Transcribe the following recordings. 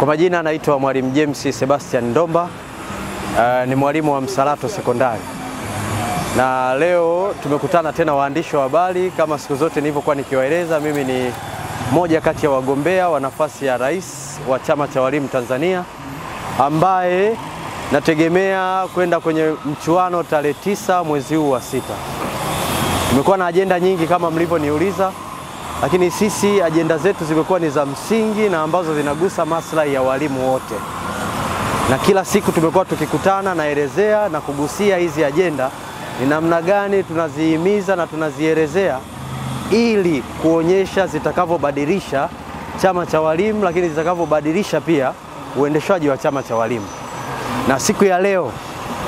Kwa majina naitwa Mwalimu James Sebastian Ndomba, ni mwalimu wa Msalato Sekondari. Na leo tumekutana tena waandishi wa habari kama siku zote nilivyokuwa nikiwaeleza. Mimi ni moja kati ya wagombea wa nafasi ya rais wa Chama cha Walimu Tanzania, ambaye nategemea kwenda kwenye mchuano tarehe 9 mwezi huu wa 6. Tumekuwa na ajenda nyingi kama mlivyoniuliza, lakini sisi ajenda zetu zimekuwa ni za msingi na ambazo zinagusa maslahi ya walimu wote. Na kila siku tumekuwa tukikutana naelezea na kugusia hizi ajenda ni namna gani tunazihimiza na tunazielezea ili kuonyesha zitakavyobadilisha chama cha walimu, lakini zitakavyobadilisha pia uendeshaji wa chama cha walimu. Na siku ya leo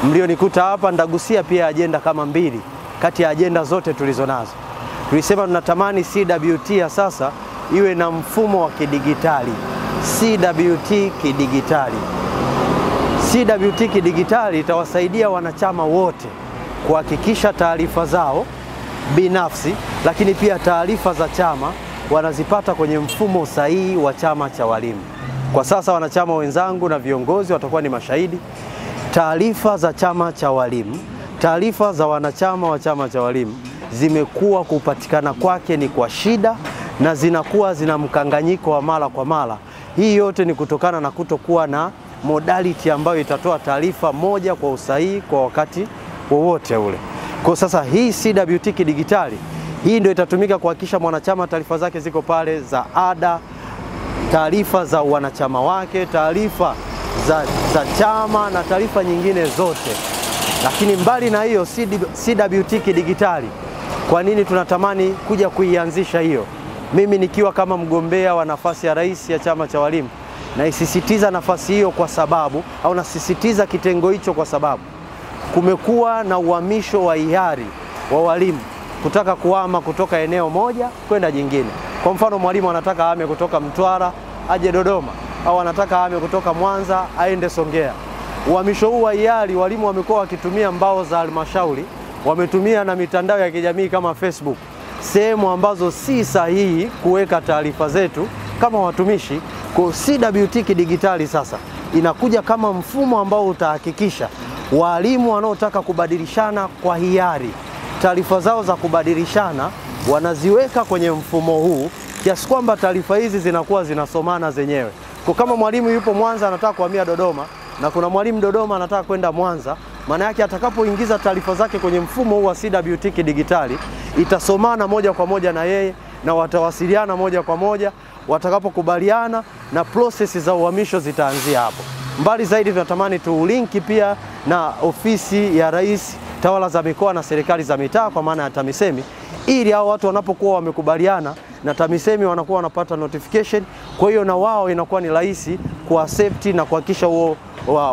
mlionikuta hapa ndagusia pia ajenda kama 2 kati ya ajenda zote tulizonazo. Tulisema tunatamani CWT ya sasa iwe na mfumo wa kidigitali. CWT kidigitali. CWT kidigitali itawasaidia wanachama wote kuhakikisha taarifa zao binafsi, lakini pia taarifa za chama wanazipata kwenye mfumo sahihi wa chama cha walimu. Kwa sasa wanachama wenzangu na viongozi watakuwa ni mashahidi. Taarifa za chama cha walimu, taarifa za wanachama wa chama cha walimu zimekuwa kupatikana kwake ni kwa shida na zinakuwa zina mkanganyiko wa mara kwa mara. Hii yote ni kutokana na kutokuwa na modality ambayo itatoa taarifa moja kwa usahihi kwa wakati wowote ule. Kwa sasa hii CWT kidigitali, hii ndio itatumika kuhakikisha mwanachama taarifa zake ziko pale za ada, taarifa za wanachama wake, taarifa za chama na taarifa nyingine zote. Lakini mbali na hiyo CWT kidigitali, kwa nini tunatamani kuja kuianzisha hiyo? Mimi nikiwa kama mgombea wa nafasi ya rais ya chama cha walimu, naisisitiza nafasi hiyo kwa sababu, au nasisitiza kitengo hicho kwa sababu kumekuwa na uhamisho wa hiari wa walimu kutaka kuhama kutoka eneo moja kwenda jingine. Kwa mfano, mwalimu anataka ahame kutoka Mtwara aje Dodoma, au anataka ahame kutoka Mwanza aende Songea. Uhamisho huu wa hiari walimu wamekuwa wakitumia mbao za halmashauri, wametumia na mitandao ya kijamii kama Facebook, sehemu ambazo si sahihi kuweka taarifa zetu kama watumishi. Kwa CWT kidigitali sasa inakuja kama mfumo ambao utahakikisha walimu wanaotaka kubadilishana kwa hiari taarifa zao za kubadilishana wanaziweka kwenye mfumo huu, kiasi kwamba taarifa hizi zinakuwa zinasomana zenyewe. Kwa kama mwalimu yupo Mwanza anataka kuhamia Dodoma na kuna mwalimu Dodoma anataka kwenda Mwanza, maana yake atakapoingiza taarifa zake kwenye mfumo huu wa CWT kidigitali itasomana moja kwa moja na yeye na watawasiliana moja kwa moja watakapokubaliana, na process za uhamisho zitaanzia hapo. Mbali zaidi tunatamani tuulinki pia na ofisi ya rais, tawala za mikoa na serikali za mitaa kwa maana ya TAMISEMI, ili hao watu wanapokuwa wamekubaliana na TAMISEMI wanakuwa wanapata notification. Kwa hiyo na wao inakuwa ni rahisi kuaccept na kuhakikisha huo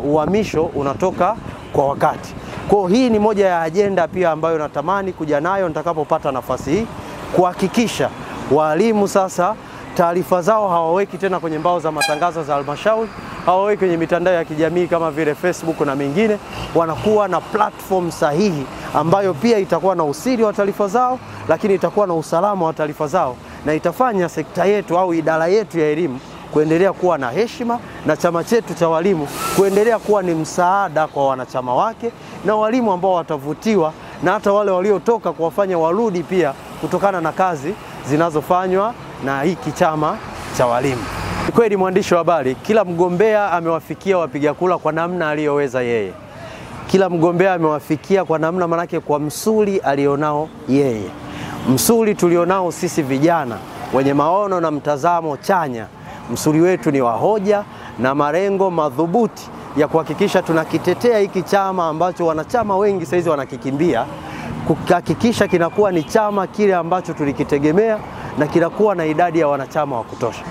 uhamisho unatoka kwa wakati. Kwa hii ni moja ya ajenda pia ambayo natamani kuja nayo nitakapopata nafasi hii, kuhakikisha walimu sasa taarifa zao hawaweki tena kwenye mbao za matangazo za halmashauri, hawaweki kwenye mitandao ya kijamii kama vile Facebook na mengine. Wanakuwa na platform sahihi ambayo pia itakuwa na usiri wa taarifa zao, lakini itakuwa na usalama wa taarifa zao, na itafanya sekta yetu au idara yetu ya elimu kuendelea kuwa na heshima, na chama chetu cha walimu kuendelea kuwa ni msaada kwa wanachama wake na walimu ambao watavutiwa, na hata wale waliotoka kuwafanya warudi pia kutokana na kazi zinazofanywa na hiki chama cha walimu. Kweli mwandishi wa habari, kila mgombea amewafikia wapiga kura kwa namna aliyoweza yeye. Kila mgombea amewafikia kwa namna, manake kwa msuli alionao yeye. Msuli tulionao sisi vijana wenye maono na mtazamo chanya, msuli wetu ni wa hoja na malengo madhubuti ya kuhakikisha tunakitetea hiki chama ambacho wanachama wengi saizi wanakikimbia, kuhakikisha kinakuwa ni chama kile ambacho tulikitegemea na kinakuwa na idadi ya wanachama wa kutosha.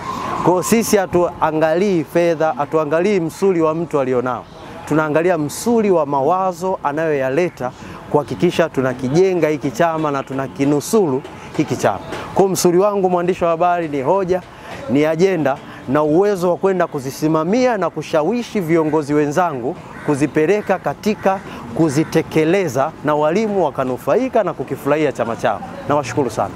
Kwa sisi hatuangalii fedha, hatuangalii msuli wa mtu alionao. Tunaangalia msuli wa mawazo anayoyaleta kuhakikisha tunakijenga hiki chama na tunakinusuru hiki chama. Kwa msuli wangu mwandishi wa habari ni hoja, ni ajenda na uwezo wa kwenda kuzisimamia na kushawishi viongozi wenzangu kuzipeleka katika kuzitekeleza, na walimu wakanufaika na kukifurahia chama chao. Nawashukuru sana.